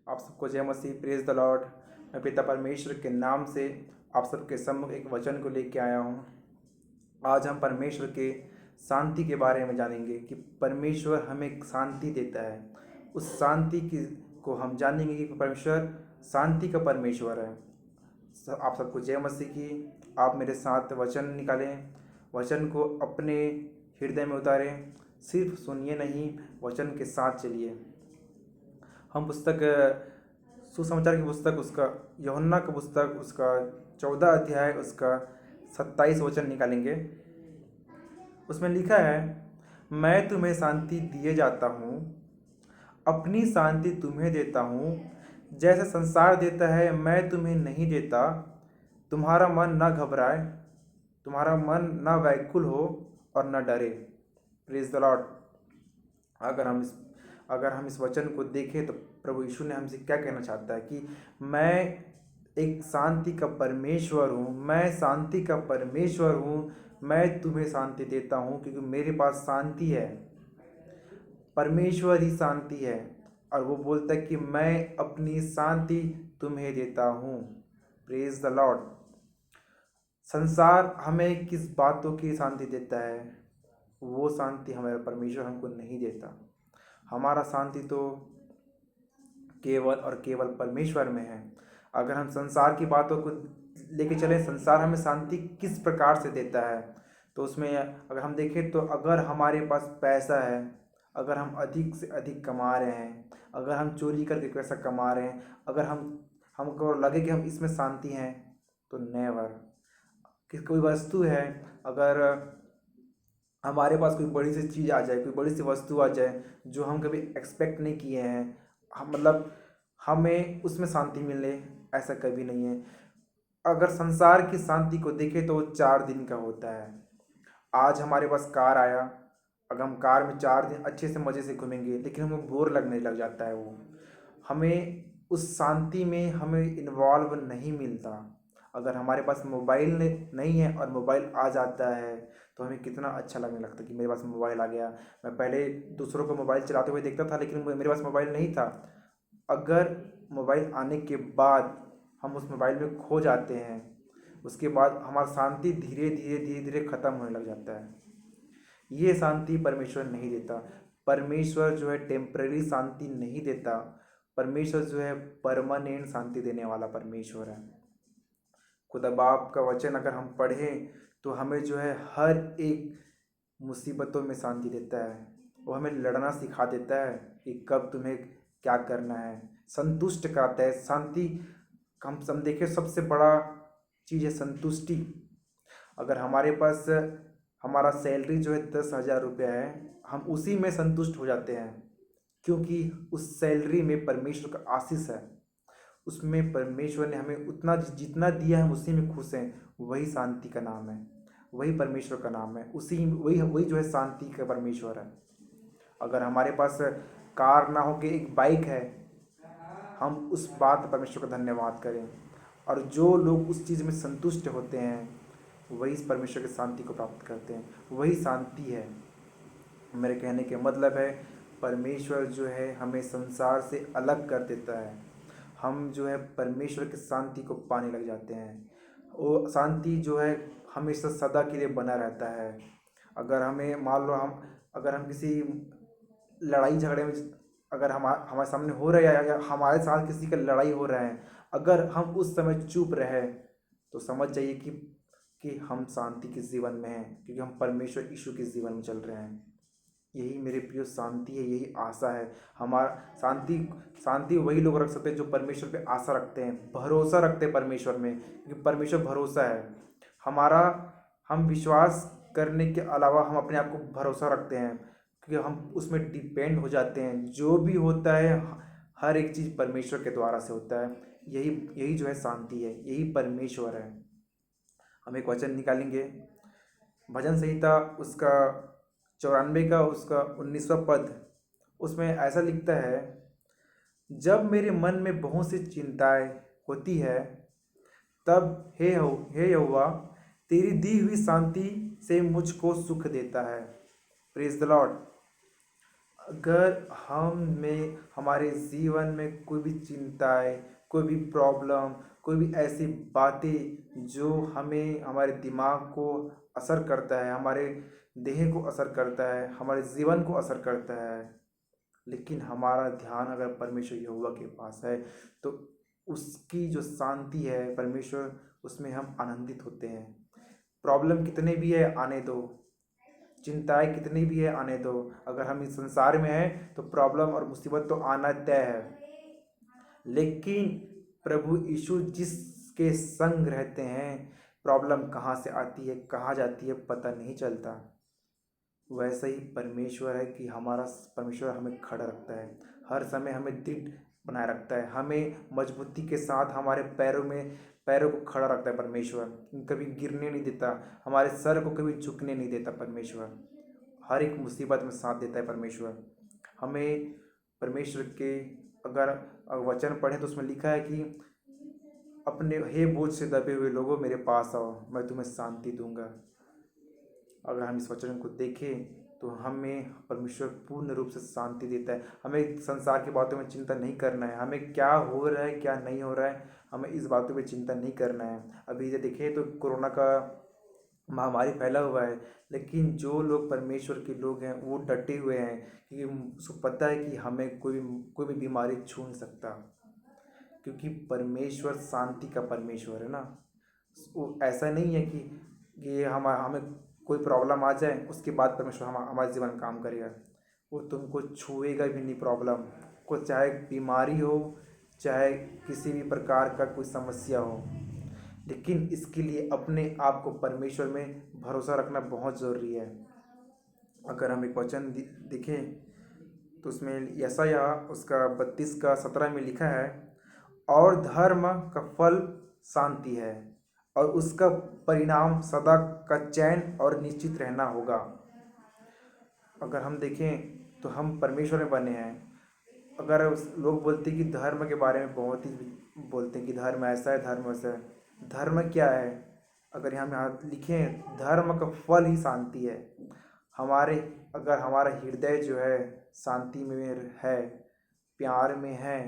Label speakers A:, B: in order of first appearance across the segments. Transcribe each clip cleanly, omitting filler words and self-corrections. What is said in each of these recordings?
A: आप सबको जय मसीह, प्रेज द लॉर्ड। मैं पिता परमेश्वर के नाम से आप सबके सम्मुख एक वचन को लेके आया हूँ। आज हम परमेश्वर के शांति के बारे में जानेंगे कि परमेश्वर हमें शांति देता है। उस शांति की को हम जानेंगे कि परमेश्वर शांति का परमेश्वर है। आप सबको जय मसीह की। आप मेरे साथ वचन निकालें, वचन को अपने हृदय में उतारें। सिर्फ सुनिए नहीं, वचन के साथ चलिए। हम पुस्तक सुसमाचार की पुस्तक उसका यूहन्ना की पुस्तक उसका 14 अध्याय उसका 27 वचन निकालेंगे। उसमें लिखा है, मैं तुम्हें शांति दिए जाता हूँ, अपनी शांति तुम्हें देता हूँ। जैसे संसार देता है मैं तुम्हें नहीं देता। तुम्हारा मन न घबराए, तुम्हारा मन न व्याकुल हो और न डरे। Praise the Lord. अगर हम इस वचन को देखें तो प्रभु यीशु ने हमसे क्या कहना चाहता है कि मैं एक शांति का परमेश्वर हूँ, मैं शांति का परमेश्वर हूँ। मैं तुम्हें शांति देता हूँ क्योंकि मेरे पास शांति है। परमेश्वर ही शांति है और वो बोलता है कि मैं अपनी शांति तुम्हें देता हूँ। Praise the Lord. संसार हमें किस बातों की शांति देता है, वो शांति हमारा परमेश्वर हमको नहीं देता। हमारा शांति तो केवल और केवल परमेश्वर में है। अगर हम संसार की बातों को लेके चलें, संसार हमें शांति किस प्रकार से देता है, तो उसमें अगर हम देखें तो अगर हमारे पास पैसा है, अगर हम अधिक से अधिक कमा रहे हैं, अगर हम चोरी करके पैसा कमा रहे हैं, अगर हमको लगे कि हम इसमें शांति हैं, तो नेवर। कि कोई वस्तु है, अगर हमारे पास कोई बड़ी सी चीज़ आ जाए, कोई बड़ी सी वस्तु आ जाए जो हम कभी एक्सपेक्ट नहीं किए हैं, हम मतलब हमें उसमें शांति मिले, ऐसा कभी नहीं है। अगर संसार की शांति को देखें तो वो 4 दिन का होता है। आज हमारे पास कार आया, अगर हम कार में 4 दिन अच्छे से मज़े से घूमेंगे, लेकिन हमें बोर लगने लग जाता है। वो हमें उस शांति में हमें इन्वॉल्व नहीं मिलता। अगर हमारे पास मोबाइल नहीं है और मोबाइल आ जाता है तो हमें कितना अच्छा लगने लगता है कि मेरे पास मोबाइल आ गया। मैं पहले दूसरों को मोबाइल चलाते हुए देखता था, लेकिन मेरे पास मोबाइल नहीं था। अगर मोबाइल आने के बाद हम उस मोबाइल में खो जाते हैं, उसके बाद हमारा शांति धीरे धीरे धीरे धीरे ख़त्म होने लग जाता है। ये शांति परमेश्वर नहीं देता। परमेश्वर जो है टेम्पररी शांति नहीं देता। परमेश्वर जो है परमानेंट शांति देने वाला परमेश्वर है। खुदा बाप का वचन अगर हम पढ़ें तो हमें जो है हर एक मुसीबतों में शांति देता है। वो हमें लड़ना सिखा देता है कि कब तुम्हें क्या करना है, संतुष्ट कराता है। शांति हम देखें, सबसे बड़ा चीज़ है संतुष्टि। अगर हमारे पास हमारा सैलरी जो है 10,000 रुपया है, हम उसी में संतुष्ट हो जाते हैं, क्योंकि उस सैलरी में परमेश्वर का आशीष है। उसमें परमेश्वर ने हमें उतना जितना दिया है उसी में खुश हैं। वही शांति का नाम है, वही परमेश्वर का नाम है। उसी वही वही जो है शांति का परमेश्वर है। अगर हमारे पास कार ना हो के एक बाइक है, हम उस बात पर परमेश्वर का धन्यवाद करें। और जो लोग उस चीज़ में संतुष्ट होते हैं वही इस परमेश्वर की शांति को प्राप्त करते हैं। वही शांति है। मेरे कहने के मतलब है, परमेश्वर जो है हमें संसार से अलग कर देता है। हम जो है परमेश्वर की शांति को पाने लग जाते हैं। वो शांति जो है हमेशा सदा के लिए बना रहता है। अगर हमें मान लो अगर हम किसी लड़ाई झगड़े में, अगर हमारे सामने हो रहा है या हमारे साथ किसी का लड़ाई हो रहा है, अगर हम उस समय चुप रहे तो समझ जाइए कि हम शांति के जीवन में हैं, क्योंकि हम परमेश्वर यीशु के जीवन में चल रहे हैं। यही मेरे प्रिय शांति है, यही आशा है। हमारा शांति वही लोग रख सकते हैं जो परमेश्वर पे आशा रखते हैं, भरोसा रखते हैं परमेश्वर में, क्योंकि परमेश्वर भरोसा है हमारा। हम विश्वास करने के अलावा हम अपने आप को भरोसा रखते हैं, क्योंकि हम उसमें डिपेंड हो जाते हैं। जो भी होता है हर एक चीज़ परमेश्वर के द्वारा से होता है। यही यही जो है शांति है, यही परमेश्वर है। हम एक वचन निकालेंगे, भजन संहिता उसका 94 का उसका 19वां पद। उसमें ऐसा लिखता है, जब मेरे मन में बहुत सी चिंताएं होती है, तब हे यहोवा तेरी दी हुई शांति से मुझको सुख देता है। Praise the Lord. अगर हम में हमारे जीवन में कोई भी चिंताएं, कोई भी प्रॉब्लम, कोई भी ऐसी बातें जो हमें हमारे दिमाग को असर करता है, हमारे देह को असर करता है, हमारे जीवन को असर करता है, लेकिन हमारा ध्यान अगर परमेश्वर यहोवा के पास है तो उसकी जो शांति है परमेश्वर, उसमें हम आनंदित होते हैं। प्रॉब्लम कितने भी है आने दो, चिंताएं कितनी भी है आने दो, अगर हम इस संसार में हैं तो प्रॉब्लम और मुसीबत तो आना तय है, लेकिन प्रभु यीशु जिसके संग रहते हैं प्रॉब्लम कहाँ से आती है कहाँ जाती है पता नहीं चलता। वैसे ही परमेश्वर है कि हमारा परमेश्वर हमें खड़ा रखता है, हर समय हमें दृढ़ बनाए रखता है, हमें मजबूती के साथ हमारे पैरों को खड़ा रखता है परमेश्वर, कभी गिरने नहीं देता, हमारे सर को कभी झुकने नहीं देता परमेश्वर, हर एक मुसीबत में साथ देता है परमेश्वर हमें। परमेश्वर के अगर वचन पढ़ें तो उसमें लिखा है कि अपने हे बोझ से दबे हुए लोगों मेरे पास आओ मैं तुम्हें शांति दूंगा। अगर हम इस वचन को देखें तो हमें परमेश्वर पूर्ण रूप से शांति देता है, हमें संसार की बातों में चिंता नहीं करना है, हमें क्या हो रहा है क्या नहीं हो रहा है हमें इस बातों में चिंता नहीं करना है। अभी ये देखें तो कोरोना का महामारी फैला हुआ है, लेकिन जो लोग परमेश्वर के लोग हैं वो डटे हुए हैं क्योंकि उसको पता है कि हमें कोई भी बीमारी छू नहीं सकता, क्योंकि परमेश्वर शांति का परमेश्वर है ना। वो ऐसा नहीं है कि ये हमें कोई प्रॉब्लम आ जाए उसके बाद परमेश्वर हमारे जीवन में काम करेगा, वो तुमको छुएगा भी नहीं प्रॉब्लम को, चाहे बीमारी हो चाहे किसी भी प्रकार का कोई समस्या हो, लेकिन इसके लिए अपने आप को परमेश्वर में भरोसा रखना बहुत ज़रूरी है। अगर हम एक वचन देखें तो उसमें यशायाह उसका 32 का 17 में लिखा है, और धर्म का फल शांति है और उसका परिणाम सदा का चैन और निश्चित रहना होगा। अगर हम देखें तो हम परमेश्वर में बने हैं। अगर लोग बोलते हैं कि धर्म के बारे में बहुत ही बोलते हैं कि धर्म ऐसा है धर्म वैसा है, धर्म क्या है? अगर हम यहाँ लिखें धर्म का फल ही शांति है। हमारे अगर हमारा हृदय जो है शांति में है, प्यार में है,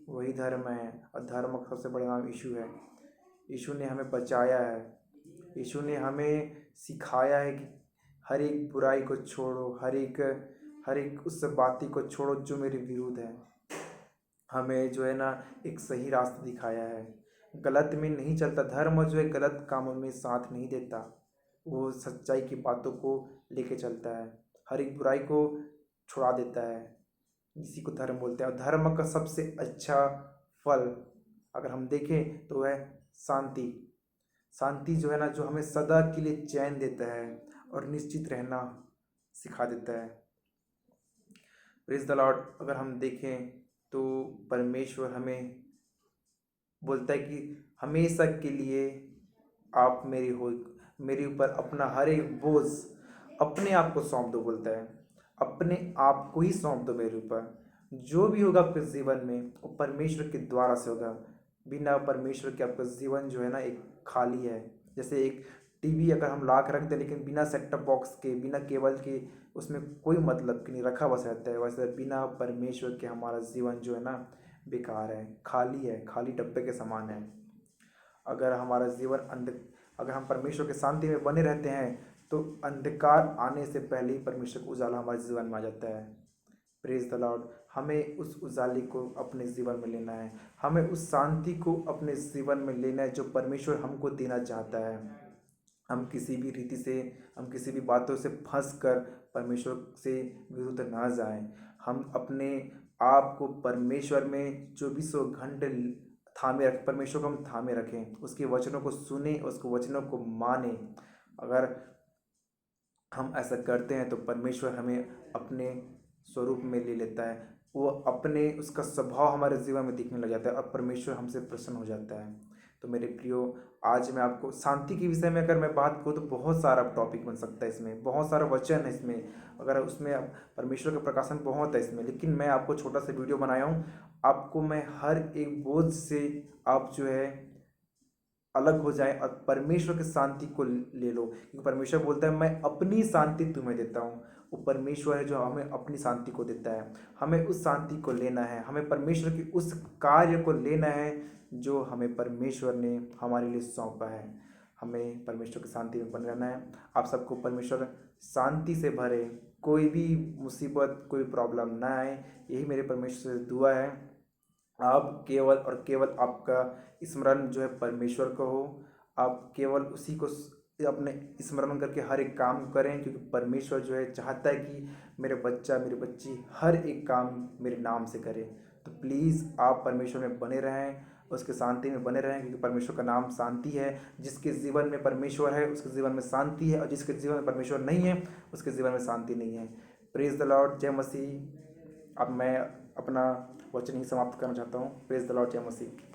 A: वही धर्म है। और धर्म का सबसे बड़ा नाम यीशु है। यीशु ने हमें बचाया है, यीशु ने हमें सिखाया है कि हर एक बुराई को छोड़ो, हर एक उस बाती को छोड़ो जो मेरे विरुद्ध है। हमें जो है ना एक सही रास्ता दिखाया है, गलत में नहीं चलता। धर्म जो है गलत कामों में साथ नहीं देता, वो सच्चाई की बातों को लेके चलता है, हर एक बुराई को छुड़ा देता है। इसी को धर्म बोलते हैं। और धर्म का सबसे अच्छा फल अगर हम देखें तो है शांति। शांति जो है ना जो हमें सदा के लिए चैन देता है और निश्चित रहना सिखा देता है। Praise the Lord. अगर हम देखें तो परमेश्वर हमें बोलता है कि हमेशा के लिए आप मेरे ऊपर अपना हर एक बोझ अपने आप को सौंप दो। बोलता है अपने आप को ही सौंप दो मेरे ऊपर। जो भी होगा आपके जीवन में वो परमेश्वर के द्वारा से होगा। बिना परमेश्वर के आपका जीवन जो है ना एक खाली है। जैसे एक टीवी अगर हम ला के रख दें लेकिन बिना सेट टॉप बॉक्स के, बिना केबल के, उसमें कोई मतलब नहीं, रखा बस रहता है। वैसे बिना परमेश्वर के हमारा जीवन जो है ना बेकार है, खाली है, खाली डब्बे के समान है। अगर हमारा जीवन अगर हम परमेश्वर के शांति में बने रहते हैं तो अंधकार आने से पहले ही परमेश्वर का उजाला हमारे जीवन में आ जाता है। Praise the Lord. हमें उस उजाले को अपने जीवन में लेना है, हमें उस शांति को अपने जीवन में लेना है जो परमेश्वर हमको देना चाहता है। हम किसी भी रीति से, हम किसी भी बातों से फंस कर परमेश्वर से विरुद्ध ना जाएं। हम अपने आप को परमेश्वर में 24 घंटे थामे रखें, परमेश्वर को हम थामे रखें, उसके वचनों को सुने, उसके वचनों को माने। अगर हम ऐसा करते हैं तो परमेश्वर हमें अपने स्वरूप में ले लेता है, वो अपने उसका स्वभाव हमारे जीवन में दिखने लग जाता है और परमेश्वर हमसे प्रसन्न हो जाता है। तो मेरे प्रियो, आज मैं आपको शांति के विषय में अगर मैं बात करूँ तो बहुत सारा टॉपिक बन सकता है, इसमें बहुत सारा वचन है, इसमें अगर उसमें परमेश्वर का प्रकाशन बहुत है इसमें, लेकिन मैं आपको छोटा सा वीडियो बनाया हूँ। आपको मैं हर एक बोझ से आप जो है अलग हो जाए और परमेश्वर की शांति को ले लो, क्योंकि परमेश्वर बोलता है मैं अपनी शांति तुम्हें देता हूँ। वो परमेश्वर है जो हमें अपनी शांति को देता है। हमें उस शांति को लेना है, हमें परमेश्वर की उस कार्य को लेना है जो हमें परमेश्वर ने हमारे लिए सौंपा है। हमें परमेश्वर की शांति में बने रहना है। आप सबको परमेश्वर शांति से भरे, कोई भी मुसीबत, कोई प्रॉब्लम ना आए, यही मेरे परमेश्वर से दुआ है। आप केवल और केवल आपका स्मरण जो है परमेश्वर को हो। आप केवल उसी को अपने स्मरण करके हर एक काम करें, क्योंकि परमेश्वर जो है चाहता है कि मेरे बच्चा, मेरी बच्ची हर एक काम मेरे नाम से करे। तो प्लीज़ आप परमेश्वर में बने रहें, उसके शांति में बने रहें, क्योंकि परमेश्वर का नाम शांति है। जिसके जीवन में परमेश्वर है उसके जीवन में शांति है, और जिसके जीवन में परमेश्वर नहीं है उसके जीवन में शांति नहीं है। प्रेज द लॉर्ड, जय मसीह। अब मैं अपना वचन ही समाप्त करना चाहता हूँ। प्रेज द लॉर्ड, जय मसीह।